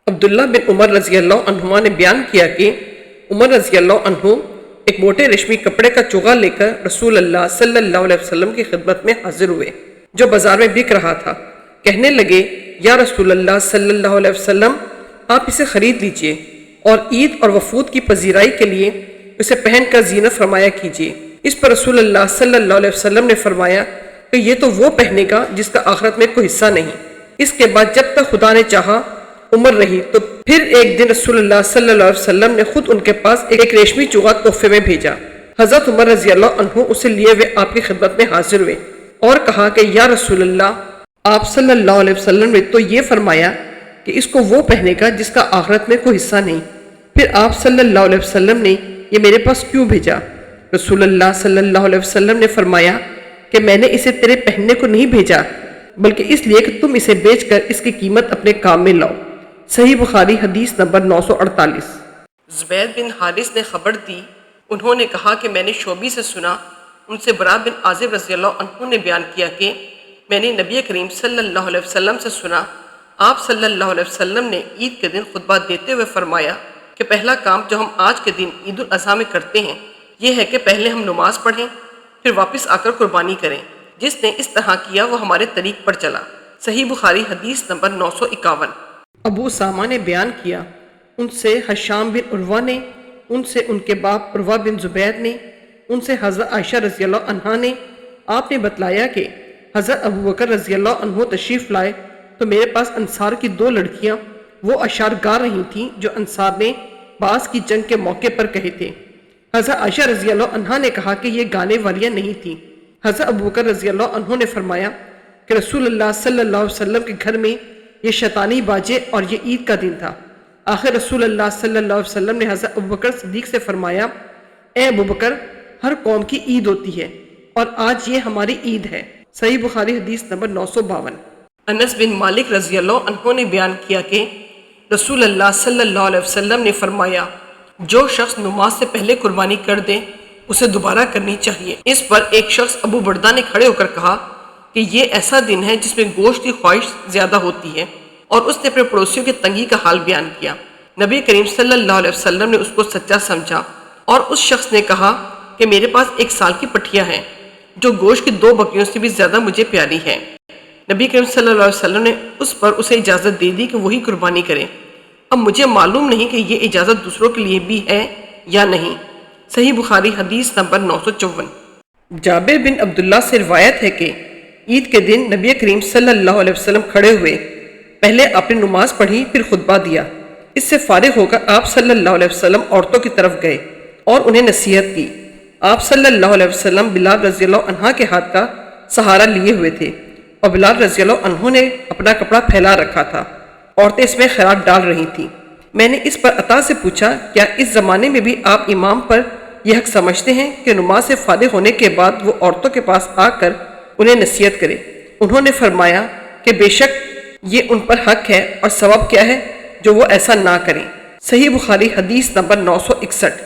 عبداللہ بن عمر رضی اللہ عنہما نے بیان کیا کہ عمر رضی اللہ عنہ ایک موٹے ریشمی کپڑے کا چوغا لے کر رسول اللہ صلی اللہ علیہ وسلم کی خدمت میں حاضر ہوئے جو بازار میں بک رہا تھا۔ کہنے لگے، یا رسول اللہ صلی اللہ علیہ وسلم، آپ اسے خرید لیجئے اور عید اور وفود کی پذیرائی کے لیے اسے پہن کر زینت فرمایا کیجئے۔ اس پر رسول اللہ صلی اللہ علیہ وسلم نے فرمایا کہ یہ تو وہ پہنے گا جس کا آخرت میں کوئی حصہ نہیں۔ اس کے بعد جب تک خدا نے چاہا عمر رہی، تو پھر ایک دن رسول اللہ صلی اللہ علیہ وسلم نے خود ان کے پاس ایک ریشمی چوغا تحفے میں بھیجا۔ حضرت عمر رضی اللہ عنہ اسے لیے ہوئے آپ کی خدمت میں حاضر ہوئے اور کہا کہ یا رسول اللہ، آپ صلی اللہ علیہ وسلم نے تو یہ فرمایا کہ اس کو وہ پہنے گا جس کا آخرت میں کوئی حصہ نہیں، پھر آپ صلی اللہ علیہ وسلم نے یہ میرے پاس کیوں بھیجا؟ رسول اللہ صلی اللہ علیہ وسلم نے فرمایا کہ میں نے اسے تیرے پہننے کو نہیں بھیجا، بلکہ اس لیے کہ تم اسے بیچ کر اس کی قیمت اپنے کام میں لاؤ۔ صحیح بخاری حدیث نمبر 948۔ زبید بن حارث نے خبر دی، انہوں نے کہا کہ میں نے شعبی سے سنا، ان سے برا بن عازب رضی اللہ عنہ نے بیان کیا کہ میں نے نبی کریم صلی اللہ علیہ وسلم سے سنا، آپ صلی اللہ علیہ وسلم نے عید کے دن خطبہ دیتے ہوئے فرمایا کہ پہلا کام جو ہم آج کے دن عید الاضحیٰ میں کرتے ہیں یہ ہے کہ پہلے ہم نماز پڑھیں، پھر واپس آ کر قربانی کریں۔ جس نے اس طرح کیا وہ ہمارے طریق پر چلا۔ صحیح بخاری حدیث نمبر 951۔ ابو اسامہ نے بیان کیا، ان سے ہشام بن عروہ نے، ان سے ان کے باپ عروہ بن زبید نے، ان سے حضرت عائشہ رضی اللہ عنہا نے، آپ نے بتلایا کہ حضرت ابو بکر رضی اللہ عنہ تشریف لائے تو میرے پاس انصار کی 2 لڑکیاں وہ اشعار گا رہی تھیں جو انصار نے باس کی جنگ کے موقع پر کہے تھے۔ حضرت عائشہ رضی اللہ عنہا نے کہا کہ یہ گانے والیاں نہیں تھیں۔ حضرت ابو بکر رضی اللہ عنہ نے فرمایا کہ رسول اللہ صلی اللہ علیہ وسلم کے گھر میں یہ شیطانی باجے اور یہ عید کا دن تھا۔ آخر رسول اللہ صلی اللہ علیہ وسلم نے حضرت ابو بکر صدیق سے فرمایا، اے ابو بکر، ہر قوم کی عید ہوتی ہے اور آج یہ ہماری عید ہے۔ صحیح بخاری حدیث نمبر 952۔ انس بن مالک رضی اللہ عنہ نے بیان کیا کہ رسول اللہ صلی اللہ علیہ وسلم نے فرمایا، جو شخص نماز سے پہلے قربانی کر دے اسے دوبارہ کرنی چاہیے۔ اس پر ایک شخص ابو بردہ نے کھڑے ہو کر کہا کہ یہ ایسا دن ہے جس میں گوشت کی خواہش زیادہ ہوتی ہے، اور اس نے اپنے پڑوسیوں کی تنگی کا حال بیان کیا۔ نبی کریم صلی اللہ علیہ وسلم نے اس کو سچا سمجھا، اور اس شخص نے کہا کہ میرے پاس 1 سال کی پٹھیاں ہیں جو گوشت کی 2 بکریوں سے بھی زیادہ مجھے پیاری ہے۔ نبی کریم صلی اللہ علیہ وسلم نے اس پر اسے اجازت دے دی کہ وہی قربانی کرے۔ اب مجھے معلوم نہیں کہ یہ اجازت دوسروں کے لیے بھی ہے یا نہیں۔ صحیح بخاری حدیث نمبر 954۔ جابر بن عبداللہ سے روایت ہے کہ عید کے دن نبی کریم صلی اللہ علیہ وسلم کھڑے ہوئے، پہلے آپ نے نماز پڑھی، پھر خطبہ دیا۔ اس سے فارغ ہو کر آپ صلی اللہ علیہ وسلم عورتوں کی طرف گئے اور انہیں نصیحت کی۔ آپ صلی اللہ علیہ وسلم بلال رضی اللہ عنہ کے ہاتھ کا سہارا لیے ہوئے تھے اور بلال رضی اللہ عنہ نے اپنا کپڑا پھیلا رکھا تھا۔ عورتیں اس میں خیرات ڈال رہی تھیں۔ میں نے اس پر عطا سے پوچھا، کیا اس زمانے میں بھی آپ امام پر یہ حق سمجھتے ہیں کہ نماز سے فارغ ہونے کے بعد وہ عورتوں کے پاس آ کر انہیں نصیحت کرے؟ انہوں نے فرمایا کہ بے شک یہ ان پر حق ہے، اور ثواب کیا ہے جو وہ ایسا نہ کریں۔ صحیح بخاری حدیث نمبر 961۔